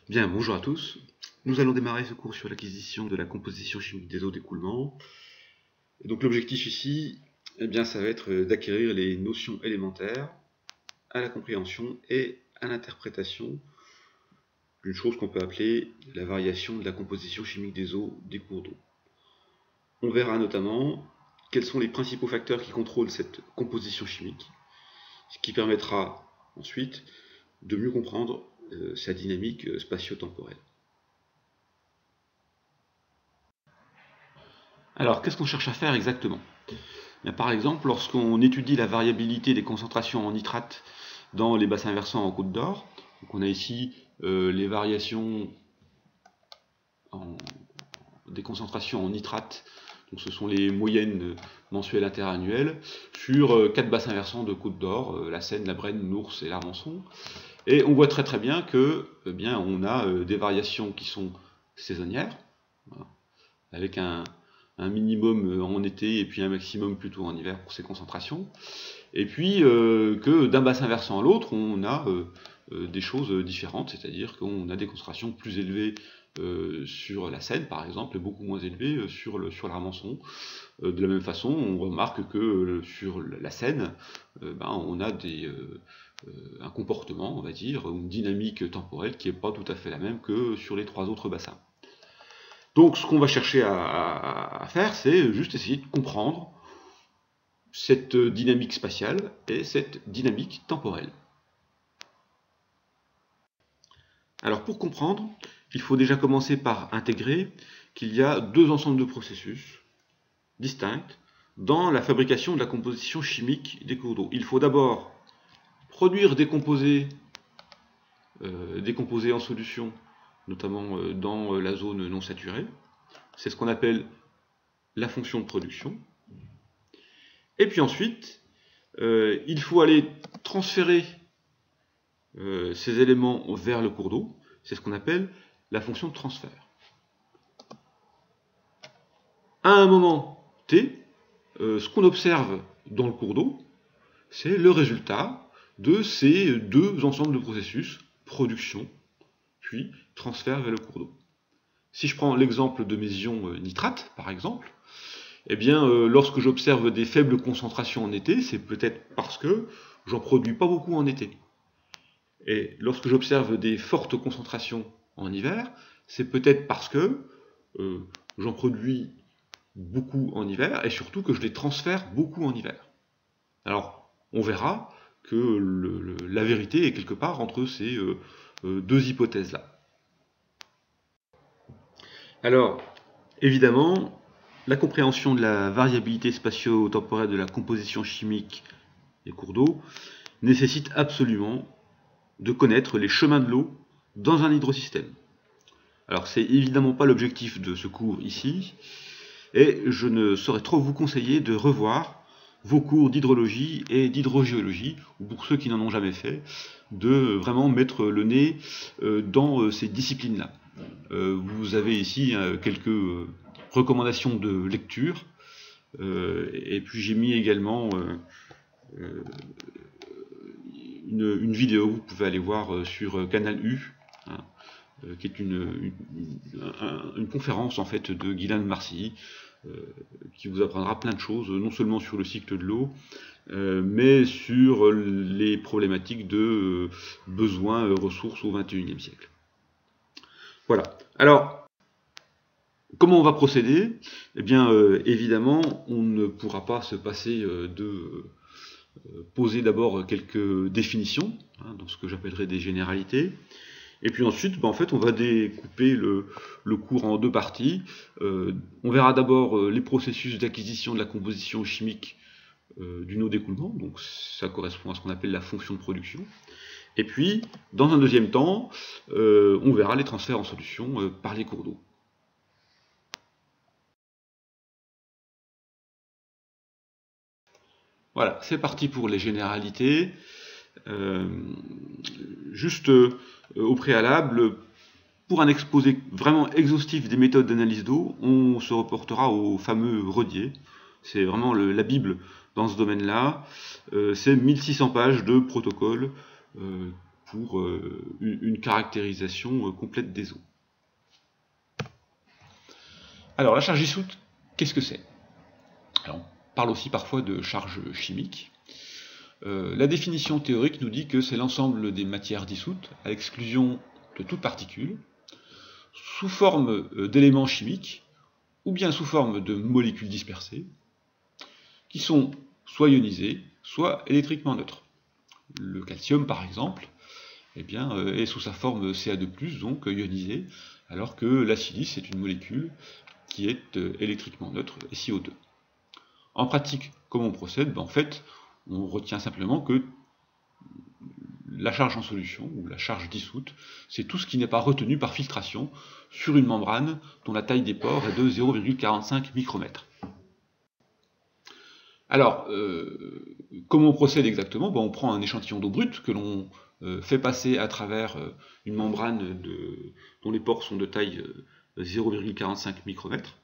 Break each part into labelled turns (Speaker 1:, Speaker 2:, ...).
Speaker 1: Bien, bonjour à tous. Nous allons démarrer ce cours sur l'acquisition de la composition chimique des eaux d'écoulement. Et donc l'objectif ici, ça va être d'acquérir les notions élémentaires à la compréhension et à l'interprétation d'une chose qu'on peut appeler la variation de la composition chimique des eaux des cours d'eau. On verra notamment quels sont les principaux facteurs qui contrôlent cette composition chimique, ce qui permettra ensuite de mieux comprendre sa dynamique spatio-temporelle. Alors, qu'est-ce qu'on cherche à faire exactement? Par exemple, lorsqu'on étudie la variabilité des concentrations en nitrate dans les bassins versants en Côte d'Or, on a ici les variations des concentrations en nitrate, donc ce sont les moyennes mensuelles interannuelles, sur 4 bassins versants de Côte d'Or, la Seine, la Brenne, l'Ours et l'Armançon. Et on voit très bien que on a des variations qui sont saisonnières, voilà, avec un minimum en été et puis un maximum plutôt en hiver pour ces concentrations. Et puis que d'un bassin versant à l'autre, on a des choses différentes, c'est-à-dire qu'on a des concentrations plus élevées sur la Seine, par exemple, et beaucoup moins élevées sur l'Armançon. De la même façon, on remarque que sur la Seine, on a un comportement, on va dire, une dynamique temporelle qui n'est pas tout à fait la même que sur les 3 autres bassins. Donc ce qu'on va chercher à faire, c'est juste essayer de comprendre cette dynamique spatiale et cette dynamique temporelle. Alors pour comprendre, il faut déjà commencer par intégrer qu'il y a 2 ensembles de processus distincts dans la fabrication de la composition chimique des cours d'eau. Il faut d'abord produire des composés en solution, notamment dans la zone non saturée. C'est ce qu'on appelle la fonction de production. Et puis ensuite, il faut aller transférer ces éléments vers le cours d'eau. C'est ce qu'on appelle la fonction de transfert. À un moment t, ce qu'on observe dans le cours d'eau, c'est le résultat de ces 2 ensembles de processus, production, puis transfert vers le cours d'eau. Si je prends l'exemple de mes ions nitrates, par exemple, lorsque j'observe des faibles concentrations en été, c'est peut-être parce que j'en produis pas beaucoup en été. Et lorsque j'observe des fortes concentrations en hiver, c'est peut-être parce que j'en produis beaucoup en hiver, et surtout que je les transfère beaucoup en hiver. Alors, on verra que la vérité est quelque part entre ces 2 hypothèses-là. Alors, évidemment, la compréhension de la variabilité spatio-temporelle de la composition chimique des cours d'eau nécessite absolument de connaître les chemins de l'eau dans un hydrosystème. Alors, c'est évidemment pas l'objectif de ce cours ici, et je ne saurais trop vous conseiller de revoir vos cours d'hydrologie et d'hydrogéologie, ou pour ceux qui n'en ont jamais fait, de vraiment mettre le nez dans ces disciplines-là. Vous avez ici quelques recommandations de lecture, et puis j'ai mis également une vidéo, vous pouvez aller voir sur Canal U, qui est une conférence en fait de Guylaine Marcilly, qui vous apprendra plein de choses, non seulement sur le cycle de l'eau, mais sur les problématiques de besoins ressources au XXIe siècle. Voilà. Alors, comment on va procéder? Évidemment, on ne pourra pas se passer de poser d'abord quelques définitions, dans ce que j'appellerais des généralités. Et puis ensuite, on va découper le cours en 2 parties. On verra d'abord les processus d'acquisition de la composition chimique d'une eau d'écoulement, donc ça correspond à ce qu'on appelle la fonction de production. Et puis, dans un deuxième temps, on verra les transferts en solution par les cours d'eau. Voilà, c'est parti pour les généralités. Juste au préalable, pour un exposé vraiment exhaustif des méthodes d'analyse d'eau, on se reportera au fameux Redier. C'est vraiment la Bible dans ce domaine-là. C'est 1600 pages de protocole pour une caractérisation complète des eaux. Alors la charge dissoute, qu'est-ce que c'est? Alors, on parle aussi parfois de charge chimique. La définition théorique nous dit que c'est l'ensemble des matières dissoutes, à l'exclusion de toute particule, sous forme d'éléments chimiques, ou bien sous forme de molécules dispersées, qui sont soit ionisées, soit électriquement neutres. Le calcium, par exemple, eh bien, est sous sa forme Ca2+, donc ionisé, alors que la silice est une molécule qui est électriquement neutre, et CO2. En pratique, comment on procède? En fait, on retient simplement que la charge en solution, ou la charge dissoute, c'est tout ce qui n'est pas retenu par filtration sur une membrane dont la taille des pores est de 0,45 micromètres. Alors, comment on procède exactement? On prend un échantillon d'eau brute que l'on fait passer à travers une membrane dont les pores sont de taille 0,45 micromètres,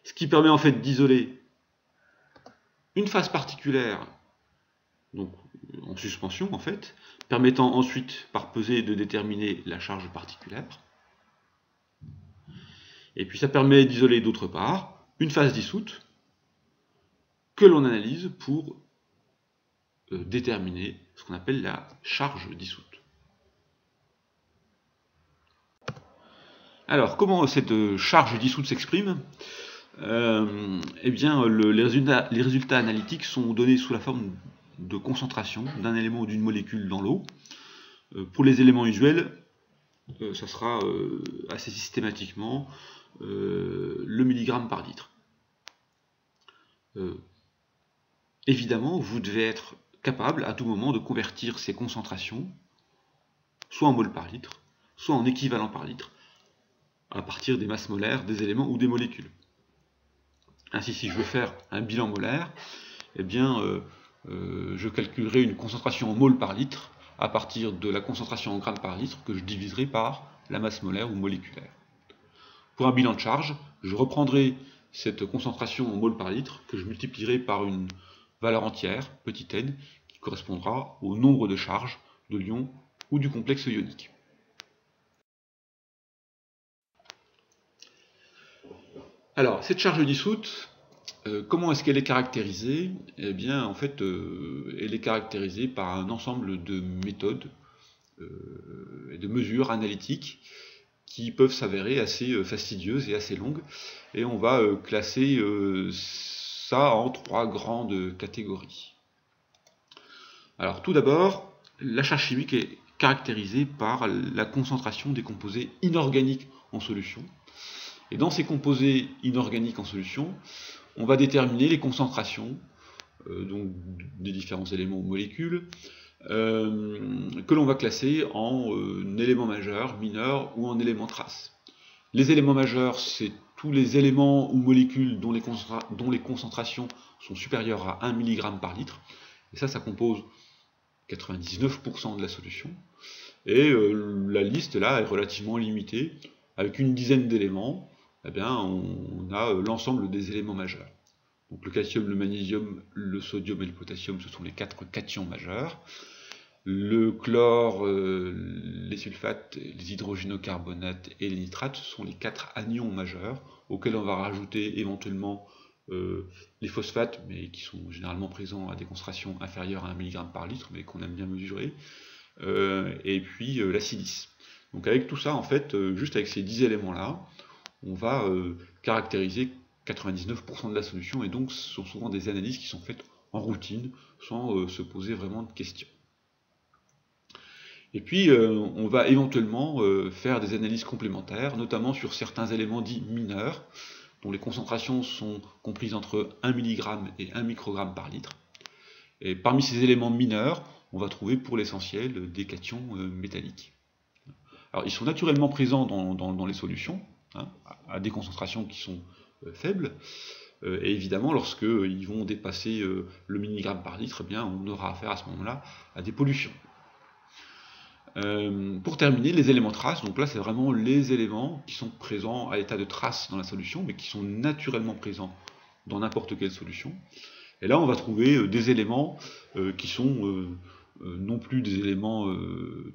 Speaker 1: ce qui permet en fait d'isoler une phase particulière, donc en suspension en fait, permettant ensuite par pesée de déterminer la charge particulière. Et puis ça permet d'isoler d'autre part une phase dissoute que l'on analyse pour déterminer ce qu'on appelle la charge dissoute. Alors, comment cette charge dissoute s'exprime? Eh bien, les résultats analytiques sont donnés sous la forme de concentration d'un élément ou d'une molécule dans l'eau. Pour les éléments usuels, ça sera assez systématiquement le milligramme par litre. Évidemment, vous devez être capable à tout moment de convertir ces concentrations soit en mol par litre, soit en équivalent par litre, à partir des masses molaires des éléments ou des molécules. Ainsi, si je veux faire un bilan molaire, eh bien, je calculerai une concentration en mol par litre à partir de la concentration en grammes par litre que je diviserai par la masse molaire ou moléculaire. Pour un bilan de charge, je reprendrai cette concentration en mol par litre que je multiplierai par une valeur entière, petit n, qui correspondra au nombre de charges de l'ion ou du complexe ionique. Alors, cette charge dissoute, comment est-ce qu'elle est caractérisée? Eh bien, en fait, elle est caractérisée par un ensemble de méthodes et de mesures analytiques qui peuvent s'avérer assez fastidieuses et assez longues. Et on va classer ça en 3 grandes catégories. Alors, tout d'abord, la charge chimique est caractérisée par la concentration des composés inorganiques en solution. Et dans ces composés inorganiques en solution, on va déterminer les concentrations donc des différents éléments ou molécules que l'on va classer en éléments majeurs, mineurs ou en éléments traces. Les éléments majeurs, c'est tous les éléments ou molécules dont les concentrations sont supérieures à 1 mg par litre. Et ça compose 99% de la solution. Et la liste là est relativement limitée. Avec une dizaine d'éléments, eh bien, on a l'ensemble des éléments majeurs. Donc le calcium, le magnésium, le sodium et le potassium, ce sont les 4 cations majeurs. Le chlore, les sulfates, les hydrogénocarbonates et les nitrates sont les 4 anions majeurs, auxquels on va rajouter éventuellement les phosphates, mais qui sont généralement présents à des concentrations inférieures à 1 mg par litre, mais qu'on aime bien mesurer, et puis la silice. Donc avec tout ça, en fait, juste avec ces 10 éléments-là, on va caractériser 99% de la solution, et donc ce sont souvent des analyses qui sont faites en routine, sans se poser vraiment de questions. Et puis, on va éventuellement faire des analyses complémentaires, notamment sur certains éléments dits mineurs, dont les concentrations sont comprises entre 1 mg et 1 microgramme par litre. Et parmi ces éléments mineurs, on va trouver pour l'essentiel des cations métalliques. Alors, ils sont naturellement présents dans les solutions, hein, à des concentrations qui sont faibles, et évidemment, lorsqu'ils vont dépasser le milligramme par litre, eh bien, on aura affaire à ce moment-là à des pollutions. Pour terminer, les éléments traces, donc là c'est vraiment les éléments qui sont présents à l'état de trace dans la solution, mais qui sont naturellement présents dans n'importe quelle solution. Et là on va trouver des éléments qui sont non plus des éléments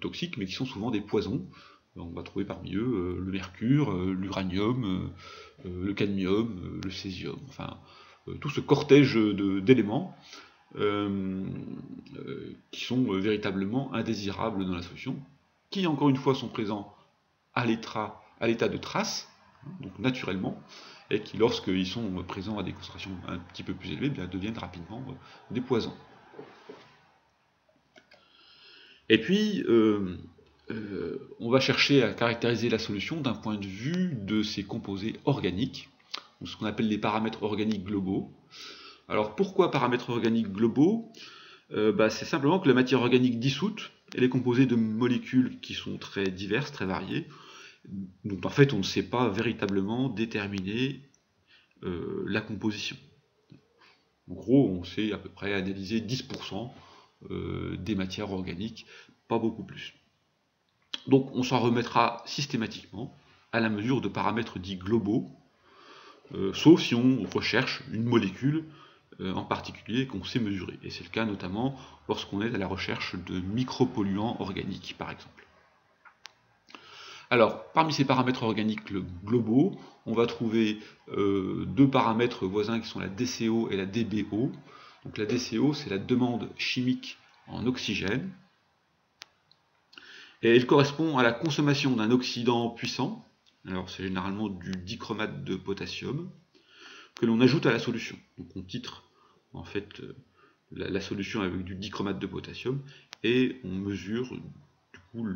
Speaker 1: toxiques, mais qui sont souvent des poisons. On va trouver parmi eux le mercure, l'uranium, le cadmium, le césium, enfin tout ce cortège d'éléments qui sont véritablement indésirables dans la solution, qui encore une fois sont présents à l'état de trace, donc naturellement, et qui lorsqu'ils sont présents à des concentrations un petit peu plus élevées, bien, deviennent rapidement des poisons. Et puis, on va chercher à caractériser la solution d'un point de vue de ses composés organiques, ce qu'on appelle les paramètres organiques globaux. Alors pourquoi paramètres organiques globaux? C'est simplement que la matière organique dissoute, elle est composée de molécules qui sont très diverses, très variées. Donc en fait, on ne sait pas véritablement déterminer la composition. En gros, on sait à peu près analyser 10% des matières organiques, pas beaucoup plus. Donc on s'en remettra systématiquement à la mesure de paramètres dits globaux, sauf si on recherche une molécule en particulier qu'on sait mesurer. Et c'est le cas notamment lorsqu'on est à la recherche de micropolluants organiques, par exemple. Alors, parmi ces paramètres organiques globaux, on va trouver deux paramètres voisins qui sont la DCO et la DBO. Donc la DCO, c'est la demande chimique en oxygène. Et elle correspond à la consommation d'un oxydant puissant, alors c'est généralement du dichromate de potassium, que l'on ajoute à la solution. Donc on titre en fait la solution avec du dichromate de potassium et on mesure du coup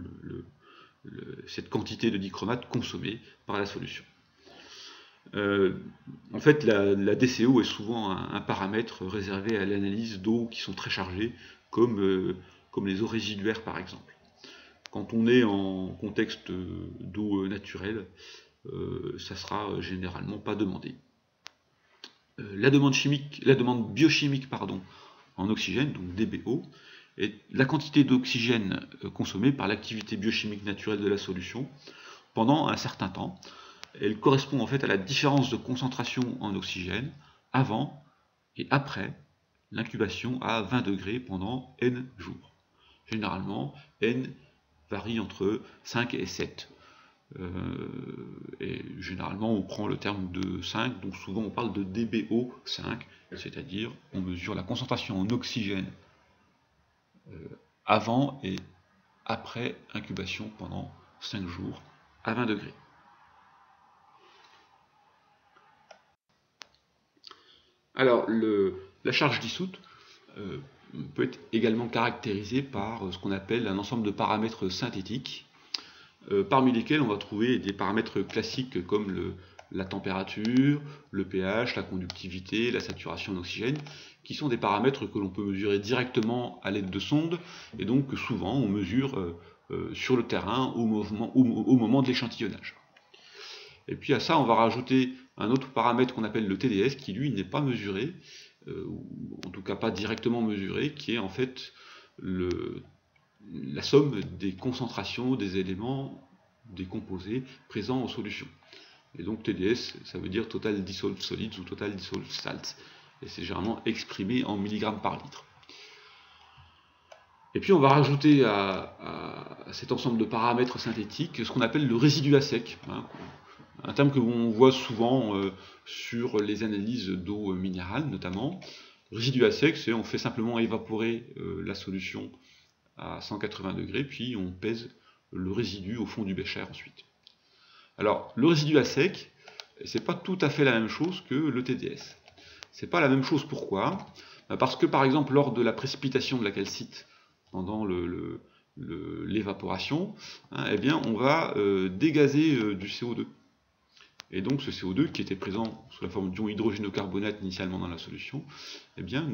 Speaker 1: cette quantité de dichromate consommée par la solution. En fait, la DCO est souvent un paramètre réservé à l'analyse d'eau qui sont très chargées, comme les eaux résiduaires par exemple. Quand on est en contexte d'eau naturelle, ça sera généralement pas demandé. La demande biochimique en oxygène, donc DBO, est la quantité d'oxygène consommée par l'activité biochimique naturelle de la solution pendant un certain temps. Elle correspond en fait à la différence de concentration en oxygène avant et après l'incubation à 20 degrés pendant N jours. Généralement, N varie entre 5 et 7. Et généralement, on prend le terme de 5, donc souvent on parle de DBO5, c'est-à-dire on mesure la concentration en oxygène avant et après incubation pendant 5 jours à 20 degrés. Alors, la charge dissoute peut être également caractérisée par ce qu'on appelle un ensemble de paramètres synthétiques, parmi lesquels on va trouver des paramètres classiques comme la température, le pH, la conductivité, la saturation en oxygène, qui sont des paramètres que l'on peut mesurer directement à l'aide de sondes, et donc que souvent on mesure sur le terrain au moment de l'échantillonnage. Et puis à ça, on va rajouter un autre paramètre qu'on appelle le TDS, qui lui n'est pas mesuré, ou en tout cas pas directement mesuré, qui est en fait la somme des concentrations des éléments, des composés présents en solution. Et donc TDS, ça veut dire Total Dissolved Solids ou Total Dissolved Salts. Et c'est généralement exprimé en milligrammes par litre. Et puis on va rajouter à cet ensemble de paramètres synthétiques ce qu'on appelle le résidu à sec, un terme que l'on voit souvent sur les analyses d'eau minérale notamment. Le résidu à sec, c'est on fait simplement évaporer la solution à 180 degrés, puis on pèse le résidu au fond du bécher ensuite. Alors, le résidu à sec, c'est pas tout à fait la même chose que le TDS. C'est pas la même chose, pourquoi? Parce que, par exemple, lors de la précipitation de la calcite, pendant l'évaporation, eh bien, on va dégazer du CO2. Et donc, ce CO2, qui était présent sous la forme d'ion hydrogénocarbonate initialement dans la solution, eh bien,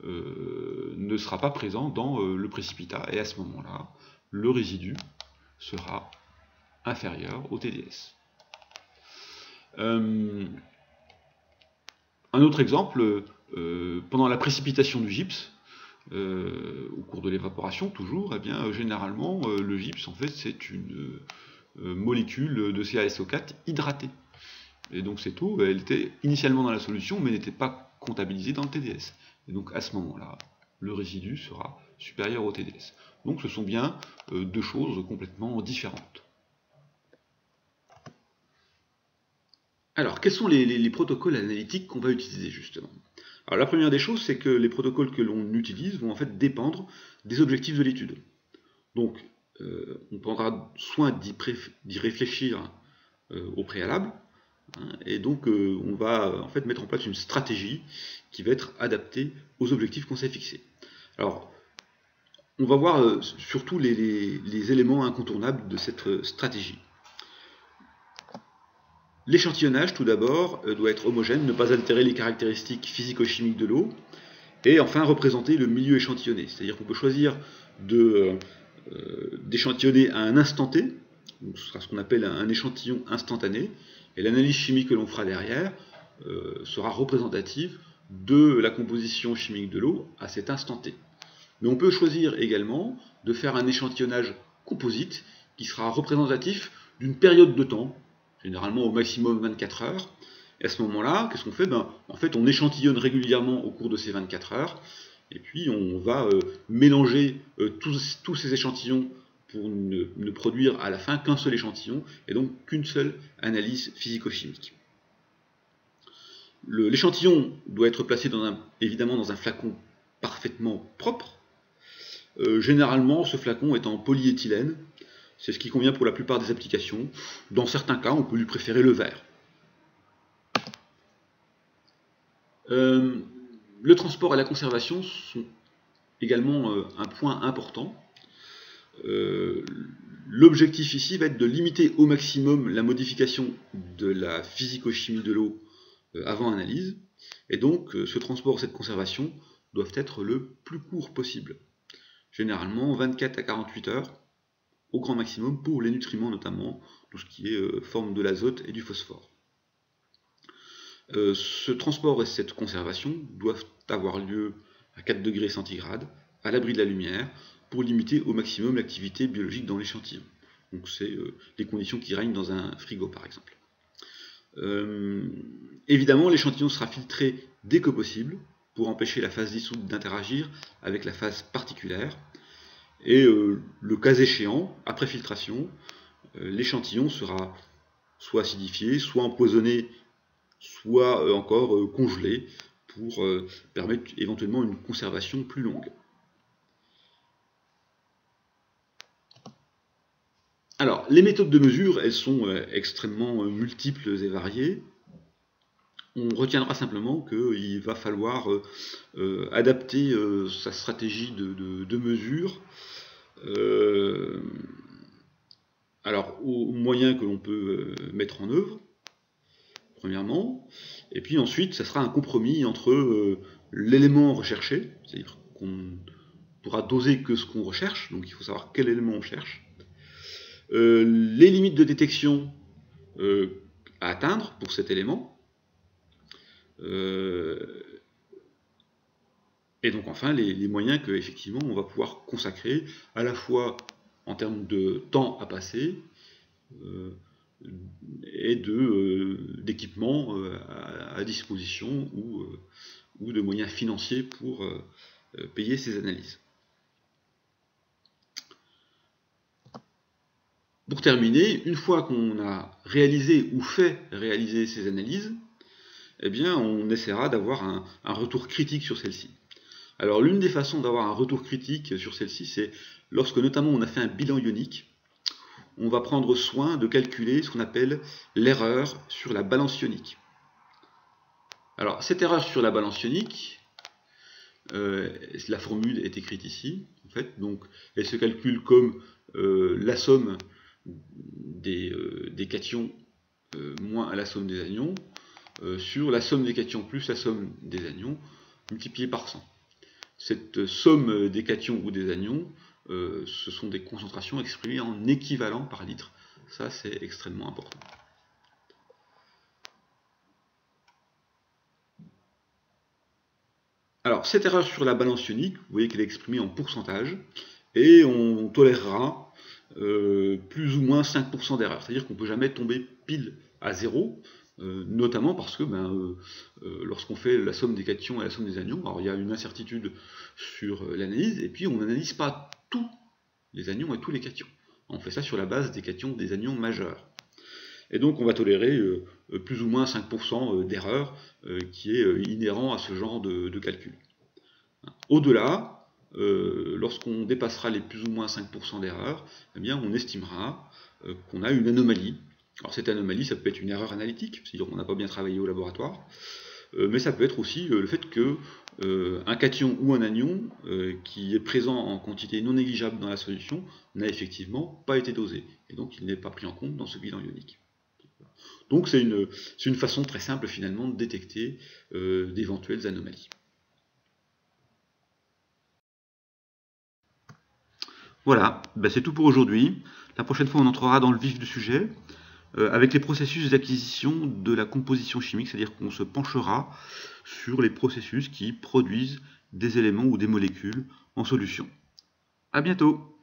Speaker 1: ne sera pas présent dans le précipitat, et à ce moment-là, le résidu sera inférieur au TDS. Un autre exemple, pendant la précipitation du gypse, au cours de l'évaporation toujours, eh bien, généralement, le gypse, en fait, c'est une molécule de CaSO4 hydratée. Et donc cette eau, elle était initialement dans la solution, mais n'était pas comptabilisée dans le TDS. Et donc à ce moment-là, le résidu sera supérieur au TDS. Donc ce sont bien deux choses complètement différentes. Alors, quels sont les protocoles analytiques qu'on va utiliser justement? Alors la première des choses, c'est que les protocoles que l'on utilise vont en fait dépendre des objectifs de l'étude. Donc, on prendra soin d'y réfléchir au préalable, hein, et donc on va en fait mettre en place une stratégie qui va être adaptée aux objectifs qu'on s'est fixés. Alors, on va voir surtout les éléments incontournables de cette stratégie. L'échantillonnage, tout d'abord, doit être homogène, ne pas altérer les caractéristiques physico-chimiques de l'eau, et enfin représenter le milieu échantillonné. C'est-à-dire qu'on peut choisir d'échantillonner à un instant T, donc ce sera ce qu'on appelle un échantillon instantané, et l'analyse chimique que l'on fera derrière sera représentative de la composition chimique de l'eau à cet instant T. Mais on peut choisir également de faire un échantillonnage composite qui sera représentatif d'une période de temps, généralement au maximum 24 heures. Et à ce moment-là, qu'est-ce qu'on fait? En fait, on échantillonne régulièrement au cours de ces 24 heures, et puis on va mélanger tous ces échantillons pour ne produire à la fin qu'un seul échantillon, et donc qu'une seule analyse physico-chimique. L'échantillon doit être placé évidemment dans un flacon parfaitement propre. Généralement, ce flacon est en polyéthylène. C'est ce qui convient pour la plupart des applications. Dans certains cas, on peut lui préférer le verre. Le transport et la conservation sont également un point important. L'objectif ici va être de limiter au maximum la modification de la physico-chimie de l'eau avant analyse. Et donc, ce transport et cette conservation doivent être le plus court possible. Généralement, 24 à 48 heures au grand maximum pour les nutriments notamment, tout ce qui est forme de l'azote et du phosphore. Ce transport et cette conservation doivent avoir lieu à 4 degrés centigrades, à l'abri de la lumière, pour limiter au maximum l'activité biologique dans l'échantillon. Donc c'est les conditions qui règnent dans un frigo par exemple. Évidemment, l'échantillon sera filtré dès que possible, pour empêcher la phase dissoute d'interagir avec la phase particulière. Et le cas échéant, après filtration, l'échantillon sera soit acidifié, soit empoisonné, soit encore congelé pour permettre éventuellement une conservation plus longue. Alors, les méthodes de mesure, elles sont extrêmement multiples et variées. On retiendra simplement qu'il va falloir adapter sa stratégie de mesure aux moyens que l'on peut mettre en œuvre, premièrement, et puis ensuite, ça sera un compromis entre l'élément recherché, c'est-à-dire qu'on pourra doser que ce qu'on recherche, donc il faut savoir quel élément on cherche, les limites de détection à atteindre pour cet élément, et donc enfin les moyens que effectivement on va pouvoir consacrer à la fois en termes de temps à passer et d'équipements à disposition ou de moyens financiers pour payer ces analyses. Pour terminer, une fois qu'on a réalisé ou fait réaliser ces analyses, eh bien, on essaiera d'avoir un retour critique sur celle-ci. Alors, l'une des façons d'avoir un retour critique sur celle-ci, c'est lorsque notamment on a fait un bilan ionique, on va prendre soin de calculer ce qu'on appelle l'erreur sur la balance ionique. Alors, cette erreur sur la balance ionique, la formule est écrite ici, en fait, donc elle se calcule comme la somme des cations moins la somme des anions, sur la somme des cations plus la somme des anions multipliée par 100. Cette somme des cations ou des anions, ce sont des concentrations exprimées en équivalent par litre. Ça, c'est extrêmement important. Alors, cette erreur sur la balance ionique, vous voyez qu'elle est exprimée en pourcentage, et on tolérera plus ou moins 5% d'erreur. C'est-à-dire qu'on ne peut jamais tomber pile à 0, notamment parce que lorsqu'on fait la somme des cations et la somme des anions, alors il y a une incertitude sur l'analyse, et puis on n'analyse pas tous les anions et tous les cations. On fait ça sur la base des cations des anions majeurs. Et donc on va tolérer plus ou moins 5% d'erreur qui est inhérent à ce genre de calcul. Au-delà, lorsqu'on dépassera les plus ou moins 5% d'erreur, eh bien on estimera qu'on a une anomalie. Alors cette anomalie, ça peut être une erreur analytique, c'est-à-dire qu'on n'a pas bien travaillé au laboratoire, mais ça peut être aussi le fait que un cation ou un anion qui est présent en quantité non négligeable dans la solution n'a effectivement pas été dosé, et donc il n'est pas pris en compte dans ce bilan ionique. Donc c'est une façon très simple finalement de détecter d'éventuelles anomalies. Voilà, c'est tout pour aujourd'hui. La prochaine fois on entrera dans le vif du sujet, avec les processus d'acquisition de la composition chimique, c'est-à-dire qu'on se penchera sur les processus qui produisent des éléments ou des molécules en solution. À bientôt!